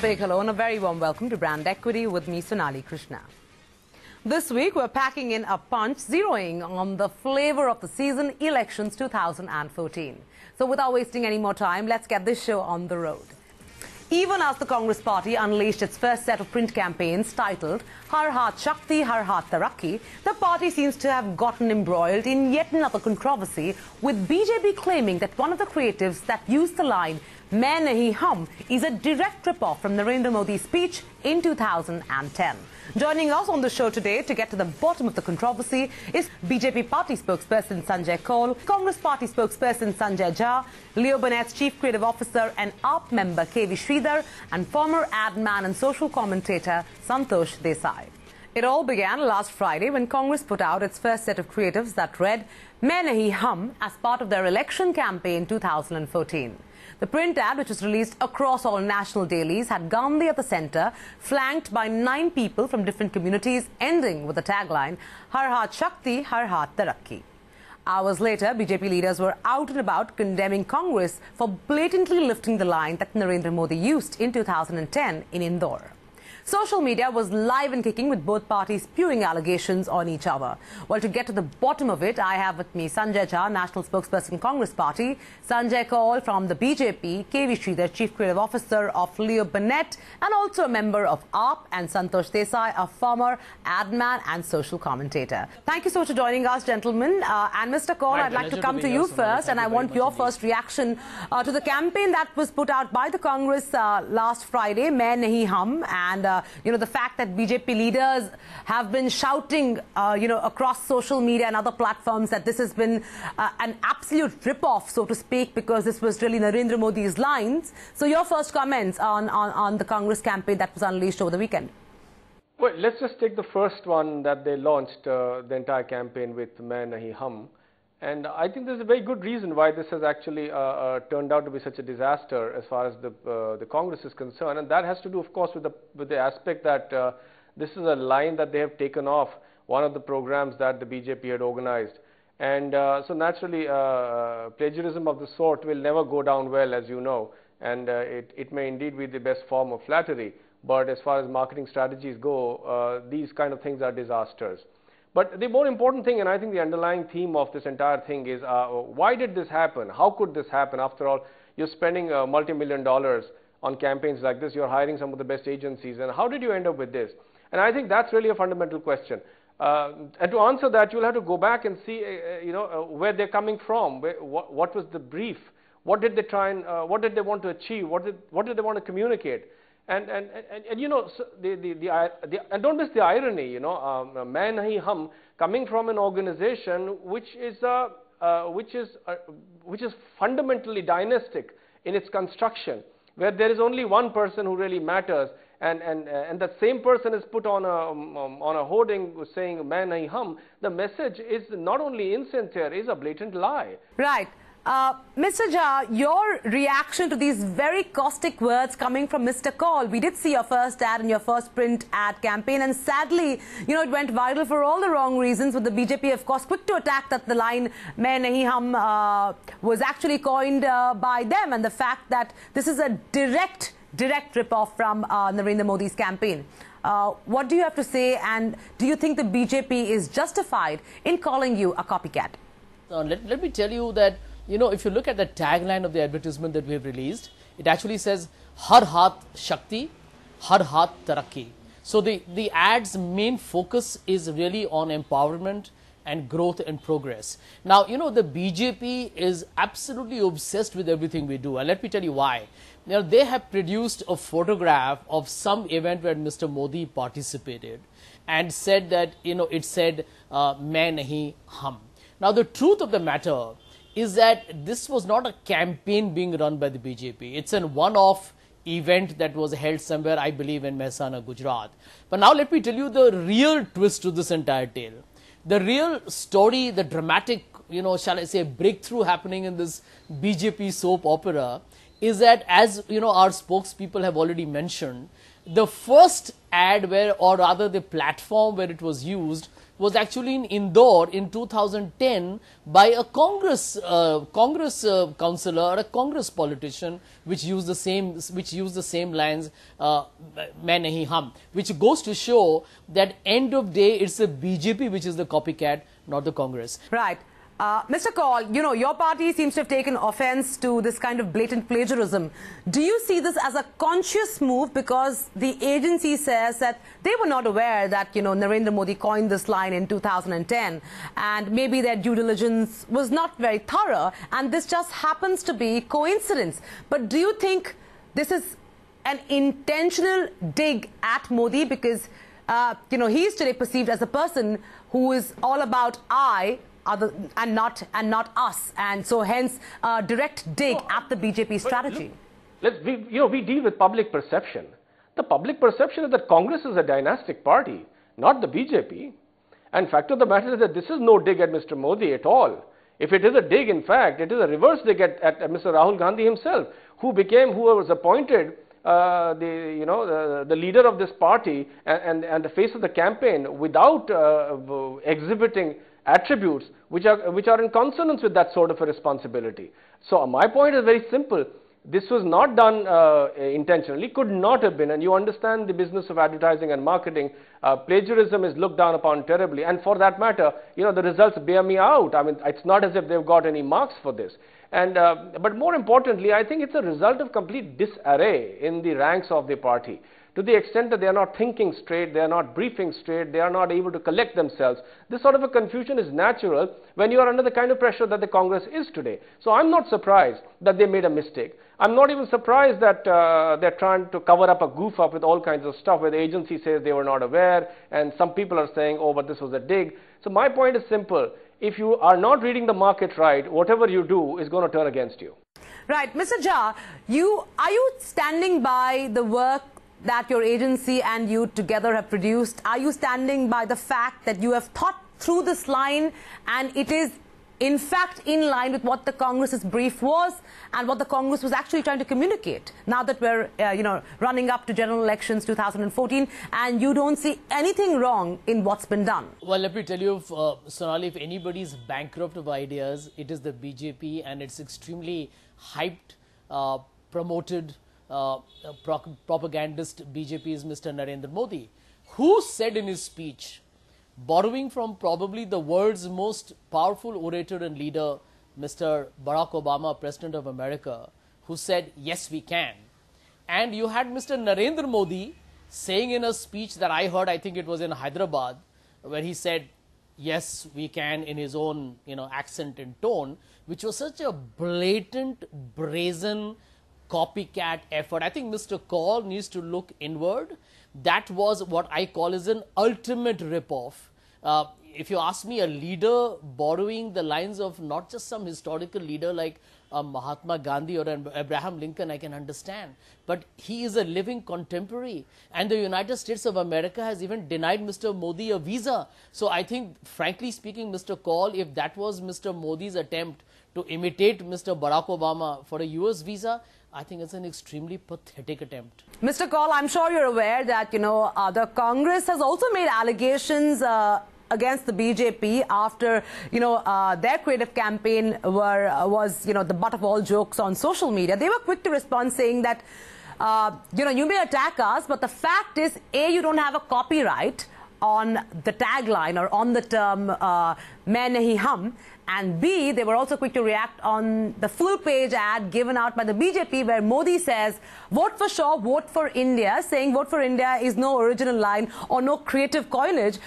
big hello and a very warm welcome to Brand Equity with me, Sonali Krishna. This week, we're packing in a punch, zeroing on the flavor of the season, elections 2014. So without wasting any more time, let's get this show on the road. Even as the Congress party unleashed its first set of print campaigns titled Har Haath Shakti, Har Haath Tarakki, the party seems to have gotten embroiled in yet another controversy, with BJP claiming that one of the creatives that used the line "Main Nahin Hum" is a direct rip-off from Narendra Modi's speech in 2010. Joining us on the show today to get to the bottom of the controversy is BJP party spokesperson Sanjay Kaul, Congress party spokesperson Sanjay Jha, Leo Burnett's chief creative officer and AAP member KV Sridhar, and former ad man and social commentator Santosh Desai. It all began last Friday when Congress put out its first set of creatives that read "Main Nahin Hum" as part of their election campaign 2014. The print ad, which was released across all national dailies, had Gandhi at the centre, flanked by 9 people from different communities, ending with the tagline, Har Haath Shakti, Har Haath Tarakki. Hours later, BJP leaders were out and about condemning Congress for blatantly lifting the line that Narendra Modi used in 2010 in Indore. Social media was live and kicking, with both parties spewing allegations on each other. Well, to get to the bottom of it, I have with me Sanjay Jha, National Spokesperson, Congress Party, Sanjay Kaul from the BJP, KV Sridhar, Chief Creative Officer of Leo Burnett, and also a member of AAP, and Santosh Desai, a former ad man and social commentator. Thank you so much for joining us, gentlemen. And Mr. Kaul, I'd like to come to you first, and I want your first reaction to the campaign that was put out by the Congress last Friday, Main Nahin Hum, and the fact that BJP leaders have been shouting, across social media and other platforms that this has been an absolute rip-off, so to speak, because this was really Narendra Modi's lines. So your first comments on the Congress campaign that was unleashed over the weekend. Well, let's just take the first one that they launched, the entire campaign with Main Nahin Hum. And I think there's a very good reason why this has actually turned out to be such a disaster as far as the Congress is concerned. And that has to do, of course, with the aspect that this is a line that they have taken off one of the programs that the BJP had organized. And so naturally, plagiarism of the sort will never go down well, as you know. And it may indeed be the best form of flattery. But as far as marketing strategies go, these kind of things are disasters. But the more important thing, and I think the underlying theme of this entire thing is, why did this happen? How could this happen? After all, you're spending multi-million dollars on campaigns like this. You're hiring some of the best agencies. And how did you end up with this? And I think that's really a fundamental question. And to answer that, you'll have to go back and see, where they're coming from. What was the brief? What did they try and, what did they want to achieve? What did they want to communicate? And don't miss the irony, Main Nahin Hum coming from an organization which is fundamentally dynastic in its construction, where there is only one person who really matters, and that same person is put on a hoarding saying Main Nahin Hum. The message is not only insincere, is a blatant lie. Right. Mr. Jha, your reaction to these very caustic words coming from Mr. Kaul. We did see your first ad and your first print ad campaign, and sadly, it went viral for all the wrong reasons, with the BJP, of course, quick to attack that the line Main Nahin Hum was actually coined by them, and the fact that this is a direct rip-off from Narendra Modi's campaign. What do you have to say, and do you think the BJP is justified in calling you a copycat? Let me tell you that, if you look at the tagline of the advertisement that we have released, it actually says Har Haath Shakti, Har Haath Tarakki. So the ad's main focus is really on empowerment and growth and progress. Now, the BJP is absolutely obsessed with everything we do. And let me tell you why. They have produced a photograph of some event where Mr. Modi participated and said that, it said Main Nahin Hum. Now, the truth of the matter is that this was not a campaign being run by the BJP. It's a one-off event that was held somewhere, I believe, in Mehsana, Gujarat. But now let me tell you the real twist to this entire tale. The real story, the dramatic, shall I say, breakthrough happening in this BJP soap opera is that, as our spokespeople have already mentioned, the first ad where, or rather the platform where it was used was actually in Indore in 2010 by a Congress councillor or a Congress politician, which used the same lines, "Main nahi hum," which goes to show that end of day it's the BJP which is the copycat, not the Congress. Right. Mr. Kaul, you know, your party seems to have taken offense to this kind of blatant plagiarism. Do you see this as a conscious move because the agency says that they were not aware that, you know, Narendra Modi coined this line in 2010 and maybe their due diligence was not very thorough and this just happens to be coincidence? But do you think this is an intentional dig at Modi because, you know, he is today perceived as a person who is all about and not us, and so hence direct dig at the BJP strategy? Look, we deal with public perception. The public perception is that Congress is a dynastic party, not the BJP. And fact of the matter is that this is no dig at Mr. Modi at all. If it is a dig, in fact, it is a reverse dig at Mr. Rahul Gandhi himself, who was appointed the leader of this party and the face of the campaign without exhibiting attributes which are in consonance with that sort of a responsibility. So my point is very simple. This was not done intentionally, could not have been, and you understand the business of advertising and marketing. Plagiarism is looked down upon terribly, and for that matter, you know, the results bear me out. I mean, it's not as if they've got any marks for this. And but more importantly, I think it's a result of complete disarray in the ranks of the party. To the extent that they are not thinking straight, they are not briefing straight, they are not able to collect themselves. This sort of a confusion is natural when you are under the kind of pressure that the Congress is today. So I'm not surprised that they made a mistake. I'm not even surprised that they're trying to cover up a goof up with all kinds of stuff where the agency says they were not aware and some people are saying, oh, but this was a dig. So my point is simple. If you are not reading the market right, whatever you do is going to turn against you. Right. Mr. Jha, are you standing by the work that your agency and you together have produced? Are you standing by the fact that you have thought through this line and it is in fact in line with what the Congress's brief was and what the Congress was actually trying to communicate now that we're running up to general elections 2014 and you don't see anything wrong in what's been done? Well, let me tell you, Sonali, if anybody's bankrupt of ideas, it is the BJP, and it's extremely hyped, promoted propagandist BJP is Mr. Narendra Modi, who said in his speech, borrowing from probably the world's most powerful orator and leader, Mr. Barack Obama, President of America, who said, yes, we can. And you had Mr. Narendra Modi saying in a speech that I heard, I think it was in Hyderabad, where he said, yes, we can, in his own accent and tone, which was such a blatant, brazen, copycat effort. I think Mr. Kaul needs to look inward. That was what I call as an ultimate rip-off. If you ask me, a leader borrowing the lines of not just some historical leader like Mahatma Gandhi or Abraham Lincoln, I can understand. But he is a living contemporary. And the United States of America has even denied Mr. Modi a visa. So I think, frankly speaking, Mr. Kaul, if that was Mr. Modi's attempt to imitate Mr. Barack Obama for a US visa, I think it's an extremely pathetic attempt. Mr. Kaul, I'm sure you're aware that, the Congress has also made allegations against the BJP after, their creative campaign was the butt of all jokes on social media. They were quick to respond saying that, you may attack us, but the fact is, A, you don't have a copyright on the tagline or on the term "Main nahi hum," and B, they were also quick to react on the full-page ad given out by the BJP where Modi says, vote for Shaw, vote for India, saying vote for India is no original line or no creative coinage.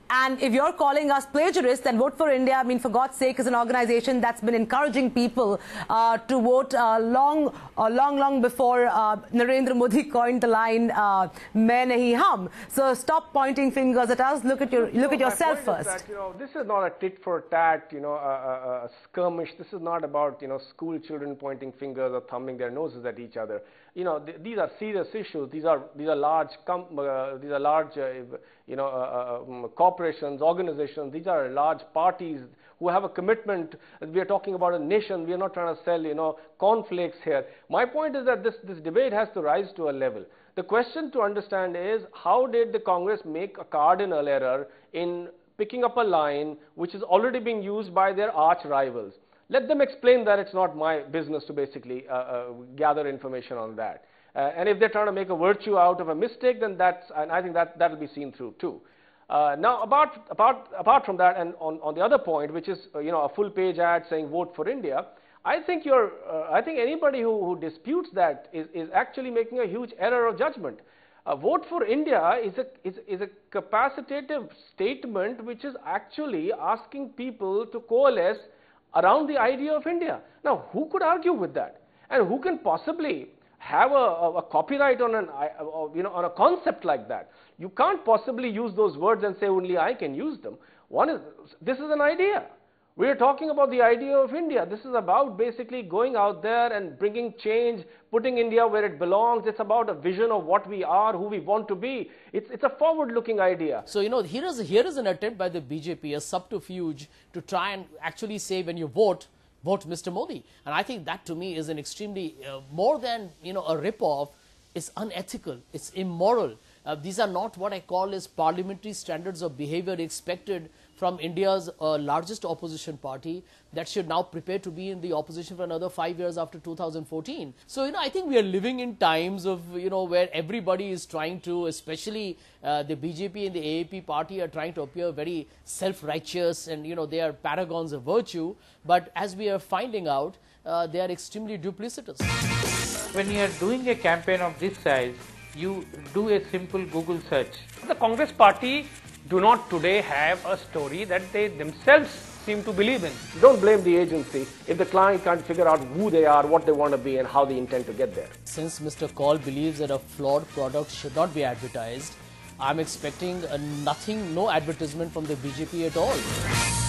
And if you're calling us plagiarists, then Vote for India, for God's sake, is an organization that's been encouraging people to vote long before Narendra Modi coined the line "Main nahi hum." So stop pointing fingers at us. Look at yourself first. That, this is not a tit for tat, a skirmish. This is not about school children pointing fingers or thumbing their noses at each other. These are serious issues. These are large corporations, organizations. These are large parties who have a commitment. We are talking about a nation. We are not trying to sell cornflakes here. My point is that this debate has to rise to a level. The question to understand is, how did the Congress make a cardinal error in picking up a line which is already being used by their arch rivals. Let them explain that. It's not my business to basically gather information on that. And if they're trying to make a virtue out of a mistake, then I think that'll be seen through too. Now, apart from that, and on the other point, which is a full-page ad saying "Vote for India," I think anybody who disputes that is actually making a huge error of judgment. Vote for India is a capacitative statement which is actually asking people to coalesce around the idea of India. Now, who could argue with that? And who can possibly have a copyright on on a concept like that? You can't possibly use those words and say only I can use them. This is an idea. We are talking about the idea of India. This is about basically going out there and bringing change, putting India where it belongs. It's about a vision of what we are, who we want to be. It's a forward-looking idea. So, here is an attempt by the BJP, a subterfuge to try and actually say when you vote Mr. Modi. And I think that to me is an extremely, more than, a rip-off, it's unethical, it's immoral. These are not what I call as parliamentary standards of behavior expected from India's largest opposition party that should now prepare to be in the opposition for another 5 years after 2014. So, I think we are living in times of, where everybody is trying to, especially the BJP and the AAP party are trying to appear very self-righteous and, they are paragons of virtue. But as we are finding out, they are extremely duplicitous. When you are doing a campaign of this size, you do a simple Google search. The Congress party do not today have a story that they themselves seem to believe in. Don't blame the agency if the client can't figure out who they are, what they want to be, and how they intend to get there. Since Mr. Kaul believes that a flawed product should not be advertised, I'm expecting no advertisement from the BJP at all.